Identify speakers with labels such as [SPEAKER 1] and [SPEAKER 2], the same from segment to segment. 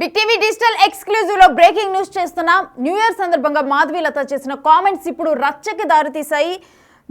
[SPEAKER 1] Big TV digital exclusive లో breaking news చేస్తున్నాం. New year సందర్భంగా మాధవీలత చేసిన కామెంట్స్ ఇప్పుడు రచ్చకి దారితీశాయి.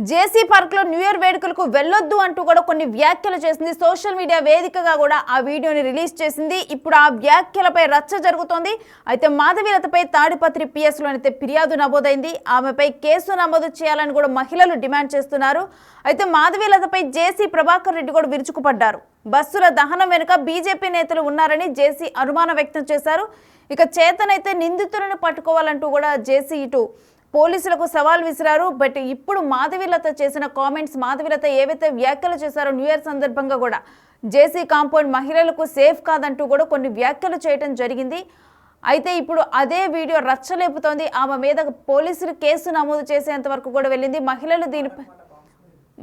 [SPEAKER 1] జేసీ పార్క్ లో న్యూ ఇయర్ వేడుకలకు వెళ్ళొద్దు అంటూ కూడా కొన్ని వ్యాఖ్యలు చేసింది. సోషల్ మీడియా వేదికగా కూడా ఆ వీడియోని రిలీజ్ చేసింది. ఇప్పుడు ఆ వ్యాఖ్యలపై రచ్చ జరుగుతోంది. అయితే మాధవీలతపై తాడిపత్రి పిఎస్ లోనైతే ఫిర్యాదు నమోదైంది. ఆమెపై కేసు నమోదు చేయాలని కూడా మహిళలు డిమాండ్ చేస్తున్నారు. అయితే మాధవీలతపై జేసీ ప్రభాకర్ రెడ్డి కూడా విరుచుకుపడ్డారు. బస్సుల దహనం వెనుక బీజేపీ నేతలు ఉన్నారని జేసీ అనుమానం వ్యక్తం చేశారు. ఇక చేతనైతే నిందితులను పట్టుకోవాలంటూ కూడా జేసీ ఇటు పోలీసులకు సవాల్ విసిరారు. బట్ ఇప్పుడు మాధవీలత చేసిన కామెంట్స్, మాధవీలత ఏవైతే వ్యాఖ్యలు చేశారో న్యూ ఇయర్ సందర్భంగా కూడా జేసీ కాంపౌండ్ మహిళలకు సేఫ్ కాదంటూ కూడా కొన్ని వ్యాఖ్యలు చేయడం జరిగింది. అయితే ఇప్పుడు అదే వీడియో రచ్చలేపుతోంది. ఆమె మీద పోలీసులు కేసు నమోదు చేసేంత వరకు కూడా వెళ్ళింది.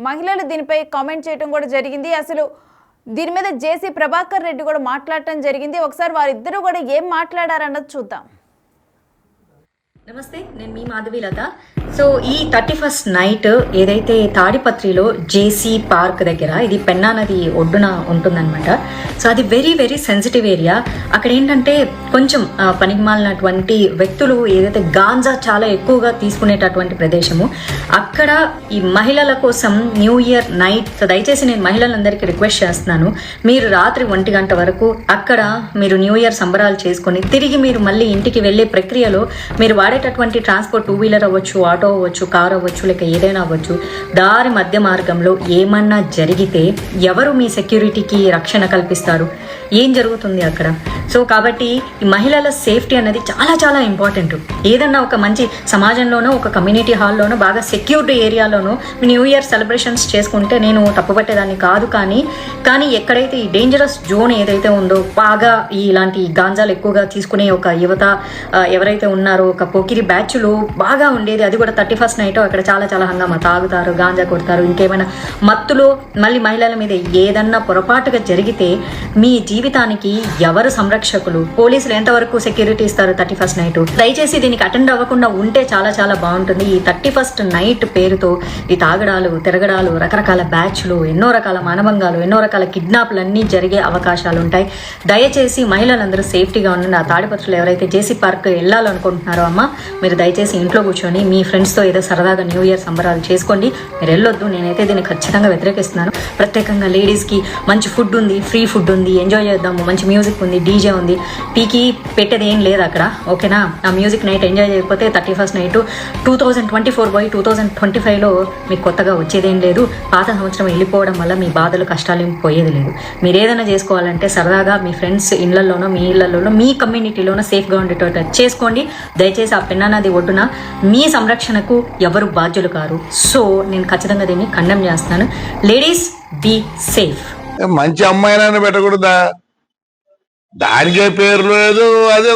[SPEAKER 1] మహిళలు దీనిపై కామెంట్ చేయడం కూడా జరిగింది. అసలు దీని మీద జేసీ ప్రభాకర్ రెడ్డి కూడా మాట్లాడటం జరిగింది. ఒకసారి వారిద్దరూ కూడా ఏం మాట్లాడారన్నది చూద్దాం.
[SPEAKER 2] నమస్తే, నేను మీ మాధవీలత. సో ఈ 31st నైట్ ఏదైతే తాడిపత్రిలో జేసీ పార్క్ దగ్గర, ఇది పెన్నా నది ఒడ్డున ఉంటుందన్నమాట. సో అది వెరీ వెరీ సెన్సిటివ్ ఏరియా. అక్కడ ఏంటంటే కొంచెం పనికిమాలినటువంటి వ్యక్తులు ఏదైతే గాంజా చాలా ఎక్కువగా తీసుకునేటటువంటి ప్రదేశము. అక్కడ ఈ మహిళల కోసం న్యూ ఇయర్ నైట్, దయచేసి నేను మహిళలందరికీ రిక్వెస్ట్ చేస్తున్నాను, మీరు రాత్రి 1 గంట వరకు అక్కడ మీరు న్యూ ఇయర్ సంబరాలు చేసుకొని తిరిగి మీరు మళ్ళీ ఇంటికి వెళ్ళే ప్రక్రియలో మీరు వాడేటటువంటి ట్రాన్స్పోర్ట్, 2 వీలర్ అవ్వచ్చు, ఆటో అవ్వచ్చు, కార్ అవ్వచ్చు, లేక ఏదైనా అవ్వచ్చు, దారి మధ్య మార్గంలో ఏమన్నా జరిగితే ఎవరు మీ సెక్యూరిటీకి రక్షణ కల్పిస్తారు? ఏం జరుగుతుంది అక్కడ? సో కాబట్టి ఈ మహిళల సేఫ్టీ అనేది చాలా చాలా ఇంపార్టెంట్. ఏదన్నా ఒక మంచి సమాజంలోనో, ఒక కమ్యూనిటీ హాల్లోనో, బాగా సెక్యూర్డ్ ఏరియాలోనో న్యూ ఇయర్ సెలబ్రేషన్స్ చేసుకుంటే నేను తప్పుపట్టేదాన్ని కాదు. కానీ ఎక్కడైతే ఈ డేంజరస్ జోన్ ఏదైతే ఉందో, బాగా ఇలాంటి గాంజాలు ఎక్కువగా తీసుకునే ఒక యువత ఎవరైతే ఉన్నారో, ఒక పోకిరి బ్యాచ్లు బాగా ఉండేది, అది కూడా 31st నైట్ అక్కడ చాలా చాలా హంగామా, తాగుతారు, గాంజా కొడతారు, ఇంకేమైనా మత్తులో మళ్ళీ మహిళల మీద ఏదన్నా పొరపాటుగా జరిగితే మీ జీవితానికి ఎవరు సంరక్షకులు? పోలీసులు ఎంతవరకు సెక్యూరిటీ ఇస్తారు 31st నైట్? దయచేసి దీనికి అటెండ్ అవ్వకుండా ఉంటే చాలా చాలా బాగుంటుంది. ఈ 31st నైట్ పేరుతో ఈ తాగడాలు, తిరగడాలు, రకరకాల బ్యాచ్లు, ఎన్నో రకాల మానభంగాలు, ఎన్నో రకాల కిడ్నాప్లు అన్నీ జరిగే అవకాశాలు ఉంటాయి. దయచేసి మహిళలందరూ సేఫ్టీగా ఉండండి. ఆ తాడిపత్రులు ఎవరైతే జేసీ పార్క్ వెళ్ళాలనుకుంటున్నారో అమ్మ, మీరు దయచేసి ఇంట్లో కూర్చొని మీ ఫ్రెండ్స్తో ఏదో సరదాగా న్యూ ఇయర్ సంబరాలు చేసుకోండి. మీరు వెళ్ళొద్దు. నేనైతే దీన్ని ఖచ్చితంగా వ్యతిరేకిస్తున్నాను. ప్రత్యేకంగా లేడీస్కి మంచి ఫుడ్ ఉంది, ఫ్రీ ఫుడ్ ఉంది, ఎంజాయ్ చేద్దాము, మంచి మ్యూజిక్ ఉంది, డీజే ఉంది, పీకి పెట్టేది ఏం లేదు అక్కడ, ఓకేనా? ఆ మ్యూజిక్ నైట్ ఎంజాయ్ చేయకపోతే 31st నైట్ 2024 పోయి 2025లో మీకు కొత్తగా వచ్చేదేం లేదు. పాత సంవత్సరం వెళ్ళిపోవడం వల్ల మీ బాధలు, కష్టాలు ఏం పోయేది లేదు. మీరు ఏదైనా చేసుకోవాలంటే సరదాగా మీ ఫ్రెండ్స్ ఇళ్లలోనో, మీ ఇళ్లలోనో, మీ కమ్యూనిటీలోనో సేఫ్గా ఉండేటట్టు చేసుకోండి. దయచేసి ఆ పెన్నా నది ఒడ్డున మీ సంరక్షణకు ఎవరు బాధ్యులు కారు. సో నేను ఖచ్చితంగా దీన్ని ఖండం చేస్తున్నాను. Ladies, be safe.
[SPEAKER 3] మంచి అమ్మాయినైనా పెట్టకూడదా? దానికే పేరు లేదు. అదే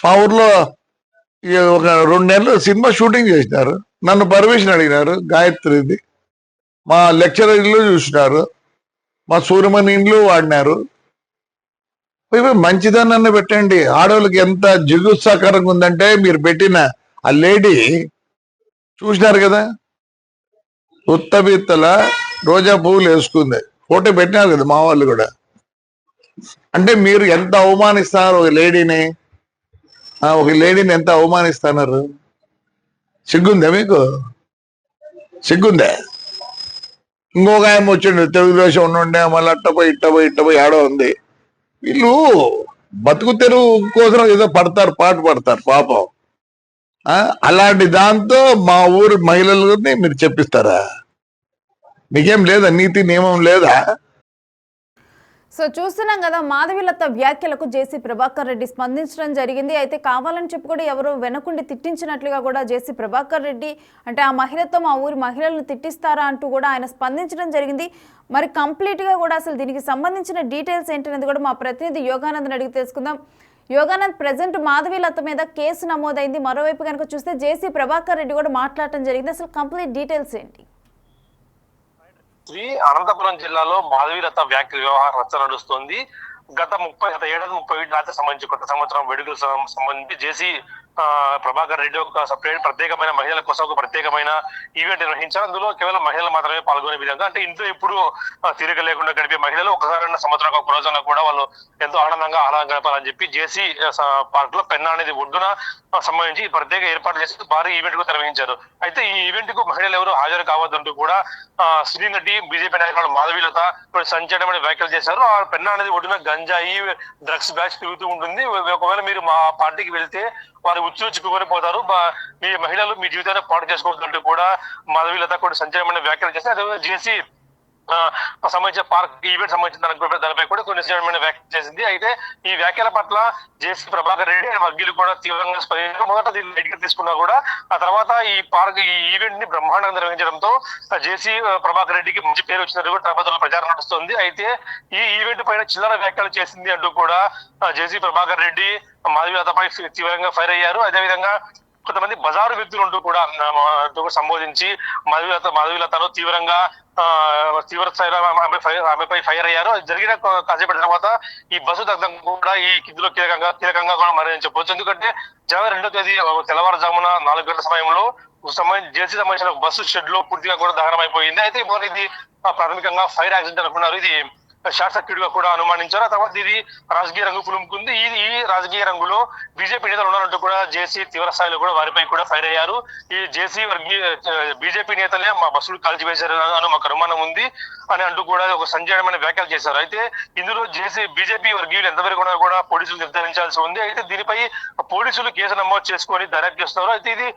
[SPEAKER 3] మా ఊర్లో ఒక 2 నెలలు సినిమా షూటింగ్ చేసినారు. నన్ను పర్మిషన్ అడిగినారు. గాయత్రిది మా లెక్చరర్ ఇల్లు చూసినారు, మా సూర్యమణి ఇండ్లు వాడినారు. మంచిదాన్ని పెట్టండి. ఆడవాళ్ళకి ఎంత జిగుత్సాకరంగా ఉందంటే, మీరు పెట్టిన ఆ లేడీ చూసినారు కదా, ఉత్తబిత్తల రోజా పువ్వులు వేసుకుంది, ఫోటో పెట్టినారు కదా మా వాళ్ళు కూడా. అంటే మీరు ఎంత అవమానిస్తున్నారు ఒక లేడీని ఎంత అవమానిస్తున్నారు? సిగ్గుందా మీకు? సిగ్గుందా? ఇంకొక ఆయన వచ్చిండు, తెలుగుదేశం ఉండే, మళ్ళీ ఇట్టపోయి ఆడో ఉంది. వీళ్ళు బతుకు తెరువు కోసం ఏదో పాటు పడతారు పాపం. అలాంటి దాంతో మా ఊరు మహిళలని మీరు చెప్పిస్తారా? మీకేం లేదా? నీతి నియమం లేదా?
[SPEAKER 1] సో చూస్తున్నాం కదా, మాధవీలత వ్యాఖ్యలకు జేసీ ప్రభాకర్ రెడ్డి స్పందించడం జరిగింది. అయితే కావాలని చెప్పి కూడా ఎవరు వెనకుండి తిట్టించినట్లుగా కూడా జేసీ ప్రభాకర్ రెడ్డి, అంటే ఆ మహిళతో మా ఊరి మహిళలను తిట్టిస్తారా అంటూ కూడా ఆయన స్పందించడం జరిగింది. మరి కంప్లీట్గా కూడా అసలు దీనికి సంబంధించిన డీటెయిల్స్ ఏంటనేది కూడా మా ప్రతినిధి యోగానంద్ని అడిగి తెలుసుకుందాం. యోగానంద్, ప్రజెంట్ మాధవీలత మీద కేసు నమోదైంది. మరోవైపు కనుక చూస్తే జేసీ ప్రభాకర్ రెడ్డి కూడా మాట్లాడటం జరిగింది. అసలు కంప్లీట్ డీటెయిల్స్ ఏంటి?
[SPEAKER 4] అనంతపురం జిల్లాలో మాధవీలత వ్యాఖ్యల వ్యవహారం రచ్చ నడుస్తోంది. గత 30 ఏడాది 30 రాత్రి సంబంధించి కొత్త సంవత్సరం వేడుకలకు సంబంధించి జేసీ ప్రభాకర్ రెడ్డి ఒక సపరేట్ ప్రత్యేకమైన మహిళల కోసం ఒక ప్రత్యేకమైన ఈవెంట్ నిర్వహించారు. అందులో కేవలం మహిళలు మాత్రమే పాల్గొనే విధంగా, అంటే ఇంట్లో ఎప్పుడు తీరిక లేకుండా గడిపే మహిళలు ఒకసారి సంవత్సరం ఒక రోజున కూడా వాళ్ళు ఎంతో ఆనందంగా గడపాలని చెప్పి జేసీ పార్క్ లో పెన్నా అనేది ఒడ్డున సంబంధించి ప్రత్యేక ఏర్పాటు చేసి భారీ ఈవెంట్ కు నిర్వహించారు. అయితే ఈ ఈవెంట్ కు మహిళలు ఎవరు హాజరు కావద్దంటూ కూడా సినీ నటి బీజేపీ నాయకులు మాధవీలత సంచలనమైన వ్యాఖ్యలు చేశారు. ఆ పెన్నా అనేది ఒడ్డున గంజాయి డ్రగ్స్ బ్యాచ్ తిరుగుతూ ఉంటుంది. ఒకవేళ మీరు మా పార్టీకి వెళ్తే వారు ఉచ్చు చిక్కుకొని పోతారు, మీ మహిళలు మీ జీవితాన్ని పాటు చేసుకోవద్దంటూ కూడా మాధవీలత కూడా సంచలనమైన వ్యాఖ్యలు చేస్తే అదే జేసీ సంబంధించిన పార్క్ ఈవెంట్ సంబంధించిన దానిపై కూడా కొన్ని సంచలనమైన వ్యాఖ్యలు చేసింది. అయితే ఈ వ్యాఖ్యల పట్ల జేసీ ప్రభాకర్ రెడ్డి వర్గీయులు కూడా తీవ్రంగా స్పందించారు. మొదట దీన్ని లైట్ గా తీసుకున్నా కూడా ఆ తర్వాత ఈ ఈవెంట్ ని బ్రహ్మాండంగా నిర్వహించడంతో జేసీ ప్రభాకర్ రెడ్డికి మంచి పేరు వచ్చినట్టు కూడా తరబతుల ప్రచారం నడుస్తుంది. అయితే ఈ ఈవెంట్ పైన చిల్లర వ్యాఖ్యలు చేసింది అంటూ కూడా జేసీ ప్రభాకర్ రెడ్డి మాధవీలతపై తీవ్రంగా ఫైర్ అయ్యారు. అదేవిధంగా కొంతమంది బజారు వ్యక్తులు ఉంటూ కూడా సంబోధించి మాధవీలతను తీవ్ర స్థాయిలో ఆమెపై ఫైర్ అయ్యారు. జరిగిన కాసేపటి తర్వాత ఈ బస్సు దగ్ధం కూడా ఈ కిందిలో కీలకంగా కూడా మరి చెప్పవచ్చు. ఎందుకంటే జనవరి 2వ తేదీ తెల్లవారుజామున 4 గంటల సమయంలో జేసీ సంబంధించిన బస్సు షెడ్ లో పూర్తిగా కూడా దహనం అయిపోయింది. అయితే ఇప్పుడు ఇది ప్రాథమికంగా ఫైర్ యాక్సిడెంట్ అనుకున్నారు. ఇది షార్ట్ సర్క్యూట్ గా కూడా అనుమానించారు. ఆ తర్వాత ఇది రాజకీయ రంగు పులుముకుంది. ఈ రాజకీయ రంగులో బీజేపీ నేతలు ఉన్నారంటూ కూడా జేసీ తీవ్ర స్థాయిలో కూడా వారిపై కూడా ఫైర్ అయ్యారు. ఈ జేసీ బీజేపీ నేతలే మా బస్సులు కాల్చివేశారు అని మాకు అనుమానం ఉంది అని అంటూ కూడా ఒక సంచలనమైన వ్యాఖ్యలు చేశారు. అయితే ఇందులో బీజేపీ వర్గీయులు ఎంతవరకు కూడా పోలీసులు నిర్ధారించాల్సి ఉంది. అయితే దీనిపై పోలీసులు కేసు నమోదు చేసుకొని దర్యాప్తు చేస్తున్నారు. అయితే ఇది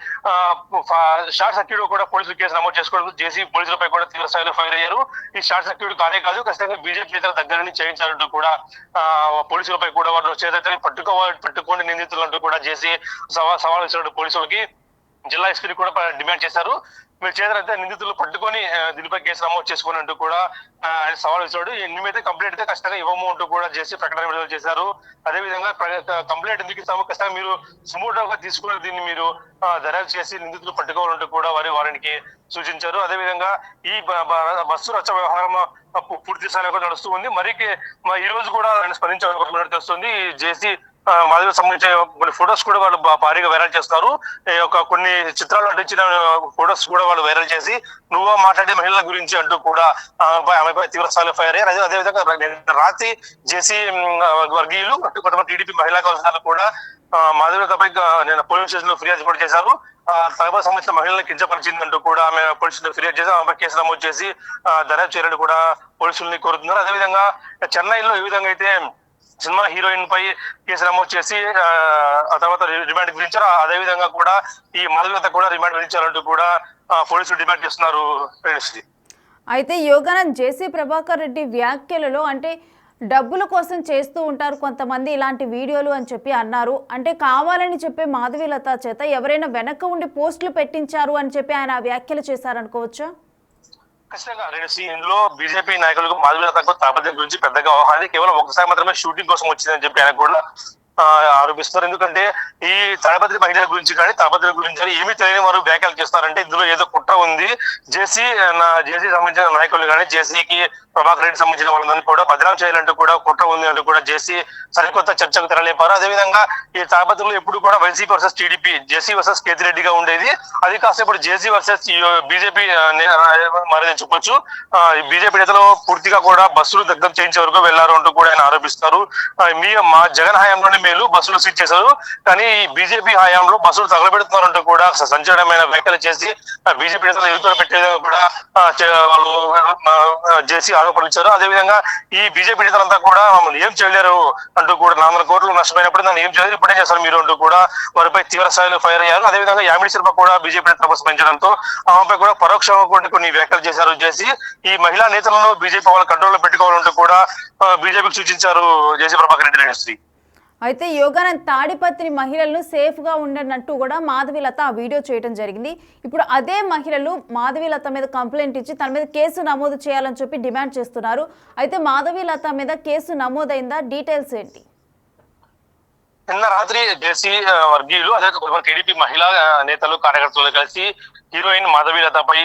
[SPEAKER 4] షార్ట్ సర్క్యూట్ కూడా పోలీసులు కేసు నమోదు చేసుకోవడం జేసీ పోలీసులపై కూడా తీవ్ర స్థాయిలో ఫైర్ అయ్యారు. ఈ షార్ట్ సర్క్యూట్ కానే కాదు, ఖచ్చితంగా బీజేపీ నేతల దగ్గర నుంచి చేయించాలంటూ కూడా పోలీసులపై కూడా వాళ్ళు చేతని పట్టుకోండి నిందితులు అంటూ కూడా జేసీ సవాల్ ఇచ్చినట్టు పోలీసులకి జిల్లా ఎస్పీని కూడా డిమాండ్ చేశారు. మీరు చేతనైతే నిందితులు పట్టుకొని దీనిపై కేసు నమోదు చేసుకుని అంటూ కూడా సవాల్ ఇచ్చాడు. ఎన్నిమైతే కంప్లైంట్ అయితే ఖచ్చితంగా ఇవ్వము అంటూ కూడా చేసి ప్రకటన విడుదల చేశారు. అదేవిధంగా కంప్లైంట్ ఎందుకు ఇస్తాము, ఖచ్చితంగా మీరు సుమోటోగా తీసుకుని దీన్ని మీరు దర్యాప్తు చేసి నిందితులు పట్టుకోవాలంటూ కూడా వారికి సూచించారు. అదేవిధంగా ఈ బస్సు రచ్చ వ్యవహారం పూర్తి స్థాయిలో నడుస్తూ ఉంది. ఈ రోజు కూడా స్పందించాలని తెలుస్తుంది. జేసీ మాధవి సంబంధించిన కొన్ని ఫొటోస్ కూడా వాళ్ళు భారీగా వైరల్ చేస్తున్నారు. కొన్ని చిత్రాలు అంటించిన ఫొటోస్ కూడా వాళ్ళు వైరల్ చేసి నువ్వు మాట్లాడే మహిళల గురించి అంటూ కూడా ఆమెపై తీవ్ర స్థాయిలో ఫైర్ అయ్యారు. అదేవిధంగా రాత్రి జేసీ వర్గీయులు కొంతమంది టీడీపీ మహిళా కౌన్సిలర్లు కూడా మాధవీలతపై నేను పోలీస్ స్టేషన్ లో ఫిర్యాదు కూడా చేశారు. తనకు సంబంధించిన మహిళలను కించపరిచిందంటూ కూడా ఆమె పోలీసులు ఫిర్యాదు చేసి ఆమెపై కేసు నమోదు చేసి దర్యాప్తు చేయాలని కూడా పోలీసుల్ని కోరుతున్నారు. అదేవిధంగా చెన్నైలో ఏ విధంగా అయితే సినిమా హీరోయిన్ పై కేసు నమోదు చేసి ఆ తర్వాత రిమాండ్ విధించారు, అదేవిధంగా కూడా ఈ మాధవీలత కూడా రిమాండ్ విధించాలంటూ కూడా పోలీసులు డిమాండ్ చేస్తున్నారు.
[SPEAKER 1] అయితే యోగానంద్, జేసీ ప్రభాకర్ రెడ్డి వ్యాఖ్యలలో అంటే డబ్బుల కోసం చేస్తూ ఉంటారు కొంతమంది ఇలాంటి వీడియోలు అని చెప్పి అన్నారు. అంటే కావాలని చెప్పి మాధవీలత చేత ఎవరైనా వెనక ఉండి పోస్టులు పెట్టించారు అని చెప్పి ఆయన వ్యాఖ్యలు చేశారనుకోవచ్చా?
[SPEAKER 4] ఖచ్చితంగా ఇందులో బీజేపీ నాయకులకు మాధవీలతకు తాపత్రయం గురించి పెద్దగా అవగాహన, కేవలం ఒకసారి మాత్రమే షూటింగ్ కోసం వచ్చిందని చెప్పి ఆయన కూడా ఆరోపిస్తున్నారు. ఎందుకంటే ఈ తాడపత్రి మహిళల గురించి కానీ తాపత్రి గురించి కానీ ఏమీ తెలియని వారు వ్యాఖ్యలు చేస్తారంటే ఇందులో ఏదో కుట్ర ఉంది. జేసీ సంబంధించిన నాయకులు కానీ జేసీకి ప్రభాకర్ రెడ్డి సంబంధించిన వాళ్ళని కూడా బదనాం చేయాలంటూ కూడా కుట్ర ఉంది అంటూ కూడా జేసీ సరికొత్త చర్చకు తెరలేపారు. అదేవిధంగా ఈ తాడపత్రిలో ఎప్పుడు కూడా వైసీపీ వర్సెస్ టీడీపీ, జేసీ వర్సెస్ కేతిరెడ్డిగా ఉండేది. అది కాస్త ఇప్పుడు జేసీ వర్సెస్ బీజేపీ మరని చెప్పొచ్చు. బీజేపీ నేతలు పూర్తిగా కూడా బస్సులు దగ్ధం చేయించే వరకు వెళ్లారు అంటూ కూడా ఆయన ఆరోపిస్తారు. మా జగన్ హయాంలోనే మేలు బస్సులు సీజ్ చేశారు, కానీ ఈ బీజేపీ హయాంలో బస్సులు తగలబెడుతున్నారంటూ కూడా సంచలనమైన వ్యాఖ్యలు చేసి బీజేపీ నేతలు ఎదుగుదల పెట్టేది కూడా వాళ్ళు జేసీ ఆరోపణించారు. అదేవిధంగా ఈ బీజేపీ నేతలంతా కూడా మమ్మల్ని ఏం చేయలేరు అంటూ కూడా 400 కోట్లు నష్టపోయినప్పుడు నన్ను ఏం చేయలేరు, ఇప్పుడే చేస్తారు మీరు అంటూ కూడా వారిపై తీవ్ర స్థాయిలో ఫైర్ అయ్యారు. అదేవిధంగా యామిడి శర్మ కూడా బీజేపీ నేతలకు స్పందించడంతో ఆమెపై కూడా పరోక్షంగా కొన్ని వ్యాఖ్యలు చేశారు చేసి ఈ మహిళా నేతలను బీజేపీ వాళ్ళ కంట్రోల్లో పెట్టుకోవాలంటూ కూడా బీజేపీకి సూచించారు జేసీ ప్రభాకర్ రెడ్డి శ్రీ.
[SPEAKER 1] అయితే యోగానంద్ తాడిపత్రి మహిళలను సేఫ్గా ఉండనట్టు కూడా మాధవీలత ఆ వీడియో చేయడం జరిగింది. ఇప్పుడు అదే మహిళలు మాధవీలత మీద కంప్లైంట్ ఇచ్చి తన మీద కేసు నమోదు చేయాలని చెప్పి డిమాండ్ చేస్తున్నారు. అయితే మాధవీలత మీద కేసు నమోదైందా, డీటెయిల్స్ ఏంటి?
[SPEAKER 4] నిన్న రాత్రి జేసీ వర్గీయులు అదే టీడీపీ మహిళా నేతలు కార్యకర్తలు కలిసి హీరోయిన్ మాధవీలతపై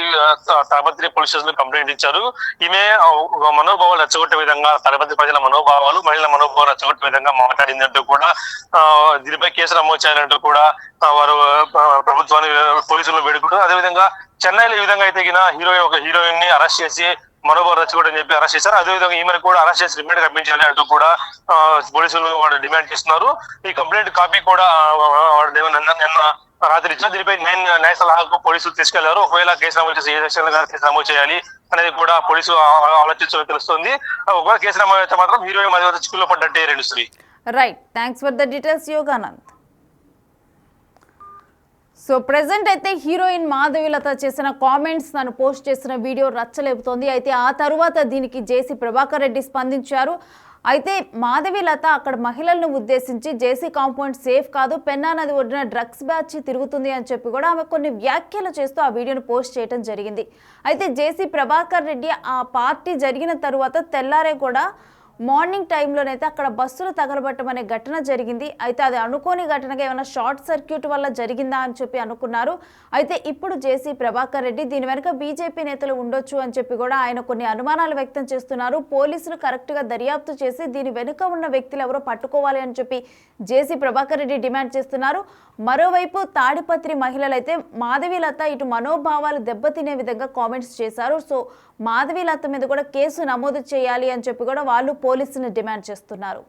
[SPEAKER 4] తాడిపత్రి పోలీస్ స్టేషన్ లో కంప్లైంట్ ఇచ్చారు. ఈమె మనోభావాలు రెచ్చగొట్టే విధంగా, తాడిపత్రి ప్రజల మనోభావాలు, మహిళల మనోభావాలు రెచ్చగొట్టే విధంగా మాట్లాడిందంటూ కూడా దీనిపై కేసు నమోదు చేయాలంటూ కూడా వారు ప్రభుత్వాన్ని పోలీసులను వేడుకుంటారు. అదేవిధంగా చెన్నైలో ఈ విధంగా అయితే ఒక హీరోయిన్ ని అరెస్ట్ చేసి మనోభావాలు రెచ్చగొట్టని చెప్పి అరెస్ట్ చేశారు. అదేవిధంగా ఈమెను కూడా అరెస్ట్ చేసి రిమాండ్ కప్పించాలి అంటూ కూడా పోలీసులు వాడు డిమాండ్ చేస్తున్నారు. ఈ కంప్లైంట్ కాపీ కూడా నిన్న రాత్రి ఇచ్చిన దీనిపై న్యాయ సలహాకు పోలీసులు తీసుకెళ్లారు. ఒకవేళ కేసు నమోదు చేసి ఏ సెక్షన్ కేసు నమోదు చేయాలి అనేది కూడా పోలీసులు ఆలోచించడం తెలుస్తుంది. ఒకవేళ కేసు నమోదు అయితే మాత్రం హీరోయిన్ మధ్య చిక్కుల్లో పడ్డట్టే Sri.
[SPEAKER 1] Right, thanks for the details Yoganand. So present అయితే హీరోయిన్ మాధవీలత చేసిన కామెంట్స్, తను పోస్ట్ చేసిన వీడియో రచ్చలేపుతోంది. అయితే ఆ తరువాత దీనికి జేసీ ప్రభాకర్ రెడ్డి స్పందించారు. అయితే మాధవీలత అక్కడ మహిళలను ఉద్దేశించి జేసీ కాంపౌండ్ సేఫ్ కాదు, పెన్నా నది ఒడ్డున డ్రగ్స్ బ్యాచ్ తిరుగుతుంది అని చెప్పి కూడా ఆమె కొన్ని వ్యాఖ్యలు చేస్తూ ఆ వీడియోను పోస్ట్ చేయడం జరిగింది. అయితే జేసీ ప్రభాకర్ రెడ్డి ఆ పార్టీ జరిగిన తరువాత తెల్లారే కూడా మార్నింగ్ టైంలోనైతే అక్కడ బస్సులు తగలబట్టడం అనే ఘటన జరిగింది. అయితే అది అనుకోని ఘటనగా ఏమైనా షార్ట్ సర్క్యూట్ వల్ల జరిగిందా అని చెప్పి అనుకున్నారు. అయితే ఇప్పుడు జేసీ ప్రభాకర్ రెడ్డి దీని వెనుక బీజేపీ నేతలు ఉండొచ్చు అని చెప్పి కూడా ఆయన కొన్ని అనుమానాలు వ్యక్తం చేస్తున్నారు. పోలీసులు కరెక్ట్గా దర్యాప్తు చేసి దీని వెనుక ఉన్న వ్యక్తులు ఎవరో పట్టుకోవాలి అని చెప్పి జేసీ ప్రభాకర్ రెడ్డి డిమాండ్ చేస్తున్నారు. మరోవైపు తాడిపత్రి మహిళలైతే మాధవీలత ఇటు మనోభావాలు దెబ్బతినే విధంగా కామెంట్స్ చేశారు. సో మాధవీలత మీద కూడా కేసు నమోదు చేయాలి అని చెప్పి కూడా వాళ్ళు పోలీసులను డిమాండ్ చేస్తున్నారు.